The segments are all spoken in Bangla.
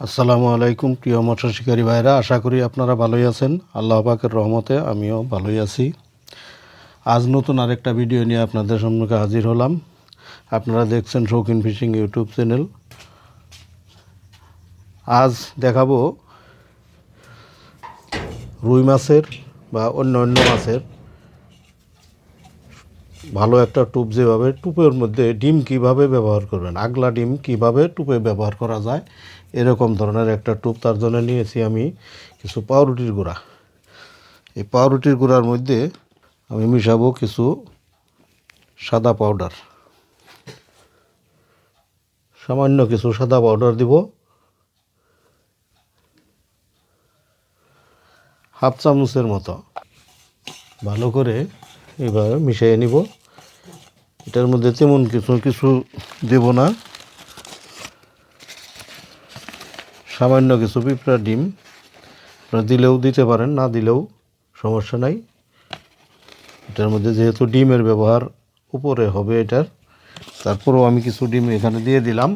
আসসালামু আলাইকুম প্রিয় মৎস্য শিকারী ভাইরা, আশা করি আপনারা ভালোই আছেন। আল্লাহ পাকের রহমতে আমিও ভালোই আছি। আজ নতুন আরেকটা ভিডিও নিয়ে আপনাদের সম্মুখে হাজির হলাম। আপনারা দেখছেন শৌখিন ফিশিং ইউটিউব চ্যানেল। আজ দেখাবো রুই মাছের বা অন্য মাছের ভালো একটা টোপ, যেভাবে টোপের মধ্যে ডিম কিভাবে ব্যবহার করবেন, আগলা ডিম কিভাবে টোপে ব্যবহার করা যায়, এরকম ধরনের একটা টোপ। তার জন্য নিয়েছি আমি কিছু পাউরুটির গুঁড়া। এই পাউরুটির গুঁড়ার মধ্যে আমি মিশাবো কিছু সাদা পাউডার, সামান্য কিছু সাদা পাউডার দিব, হাফ চামচের মতো। ভালো করে এইভাবে মিশিয়ে নিব। এটার মধ্যে তেমন কিছু দেব না, সামান্য কিছু পিঁপড়ার ডিম আপনারা দিলেও দিতে পারেন, না দিলেও সমস্যা নাই। এটার মধ্যে যেহেতু ডিমের ব্যবহার উপরে হবে এটার, তারপরেও আমি কিছু ডিম এখানে দিয়ে দিলাম।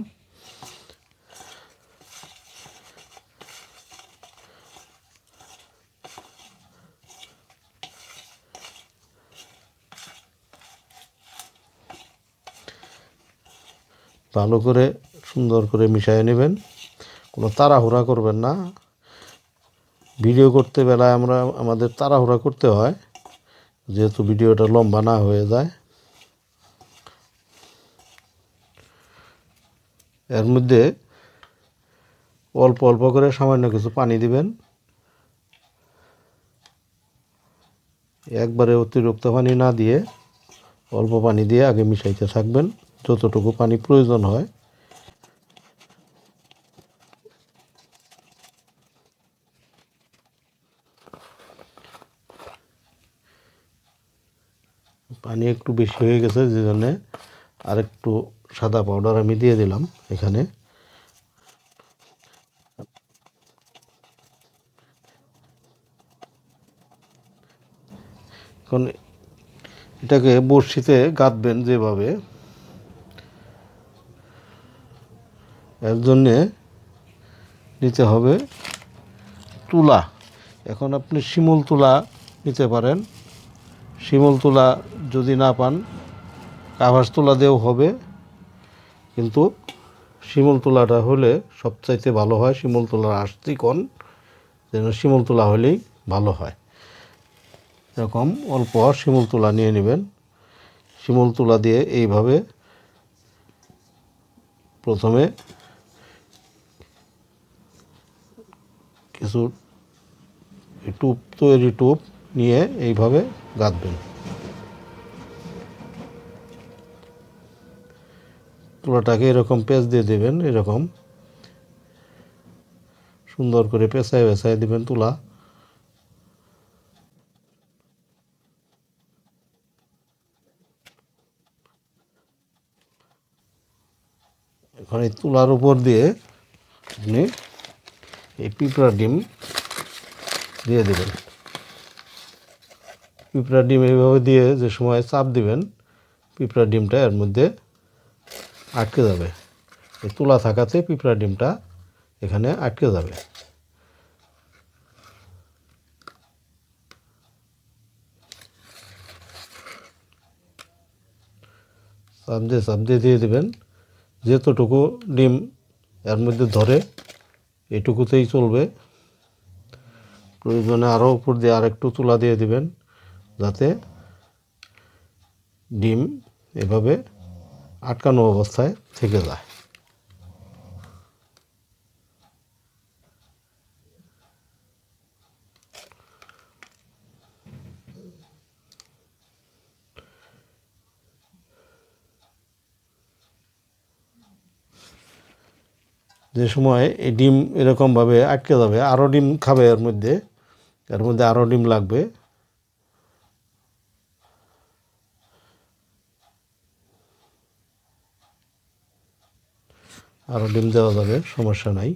ভালো করে সুন্দর করে মিশিয়ে নেবেন, কোনো তাড়াহুড়া করবেন না। ভিডিও করতে বেলায় আমাদের তাড়াহুড়া করতে হয়, যেহেতু ভিডিওটা লম্বা না হয়ে যায়। এর মধ্যে অল্প অল্প করে সামান্য কিছু পানি দিবেন। একবারে অতিরিক্ত পানি না দিয়ে অল্প পানি দিয়ে আগে মিশাইতে থাকবেন, যতটুকু পানি প্রয়োজন হয়। পানি একটু বেশি হয়ে গেছে, যে জন্যে আরেকটু সাদা পাউডার আমি দিয়ে দিলাম এখানে। এখন এটাকে বড়শিতে গাঁথবেন যেভাবে, এর জন্যে নিতে হবে তুলা। এখন আপনি শিমুল তুলা নিতে পারেন, শিমুল তুলা যদি না পান কাভাস তুলা দিয়েও হবে, কিন্তু শিমুল তুলাটা হলে সবচাইতে ভালো হয়। শিমুল তুলার আঁশটি কম, যেন শিমুল তুলা হলেই ভালো হয়। এরকম অল্প শিমুল তুলা নিয়ে নেবেন। শিমুল তুলা দিয়ে এইভাবে প্রথমে কিছু তৈরি টোপ নিয়ে এইভাবে গাঁথবেন। তুলাটাকে এরকম পেঁচ দিয়ে দেবেন, এরকম সুন্দর করে পেঁচায় দেবেন তুলা। এখন এই তুলার উপর দিয়ে আপনি এই পিঁপড়ার ডিম দিয়ে দেবেন। পিঁপড়ার ডিম এইভাবে দিয়ে যে সময় চাপ দিবেন, পিঁপড়ার ডিমটা এর মধ্যে আটকে যাবে। এই তুলা থাকাতে পিঁপড়ার ডিমটা এখানে আটকে যাবে। চাপ দিয়ে দিয়ে দেবেন। যতটুকু ডিম এর মধ্যে ধরে এইটুকুতেই চলবে। প্রয়োজনে আরও উপর দিয়ে আরেকটু তুলা দিয়ে দিবেন, যাতে ডিম এভাবে আটকানো অবস্থায় থেকে যায়। যে সময় এই ডিম এরকমভাবে আটকে যাবে, আরও ডিম খাবে এর মধ্যে আরও ডিম লাগবে। আরও ডিম দেওয়া যাবে, সমস্যা নাই।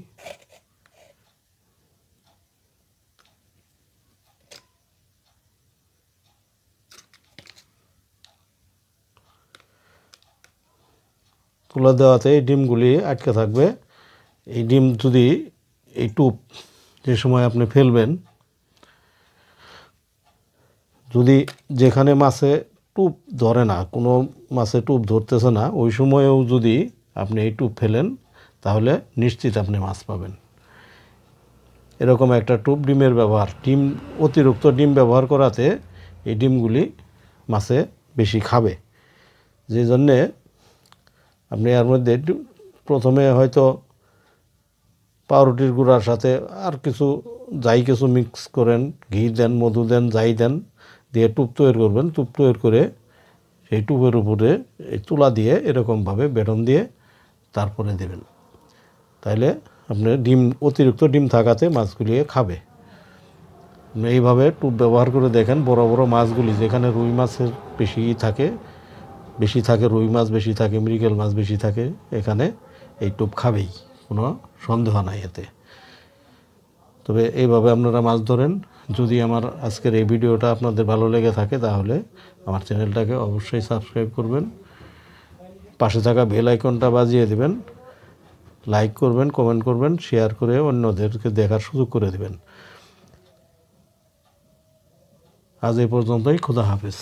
তুলা দেওয়াতে এই ডিমগুলি আটকে থাকবে। এই ডিম যদি এই টোপ যে সময় আপনি ফেলবেন, যদি যেখানে মাছে টোপ ধরে না, কোনো মাছে টোপ ধরতেছে না, ওই সময়েও যদি আপনি এই টোপ ফেলেন তাহলে নিশ্চিত আপনি মাছ পাবেন। এরকম একটা টোপ ডিমের ব্যবহার, ডিম অতিরিক্ত ডিম ব্যবহার করাতে এই ডিমগুলি মাছে বেশি খাবে। যে জন্যে আপনি এর মধ্যে প্রথমে হয়তো পাউরুটির গুঁড়ার সাথে আর কিছু মিক্স করেন, ঘি দেন, মধু দেন, যাই দেন, দিয়ে টুপ তৈরি করবেন। টুপ তৈরি করে সেই টুপের উপরে এই তুলা দিয়ে এরকমভাবে বেটন দিয়ে তারপরে দেবেন। তাইলে আপনার অতিরিক্ত ডিম থাকাতে মাছগুলি খাবে। আপনি এইভাবে টুপ ব্যবহার করে দেখেন, বড় বড় মাছগুলি যেখানে রুই মাছের বেশি থাকে, রুই মাছ বেশি থাকে, মৃগেল মাছ বেশি থাকে, এখানে এই টোপ খাবেই, কোনো সন্দেহ নাই এতে। তবে এইভাবে আপনারা মাছ ধরেন। যদি আমার আজকের এই ভিডিওটা আপনাদের ভালো লেগে থাকে তাহলে আমার চ্যানেলটাকে অবশ্যই সাবস্ক্রাইব করবেন, পাশে থাকা বেল আইকনটা বাজিয়ে দেবেন, লাইক করবেন, কমেন্ট করবেন, শেয়ার করে অন্যদেরকে দেখার সুযোগ করে দেবেন। আজ এই পর্যন্তই। খোদা হাফেজ।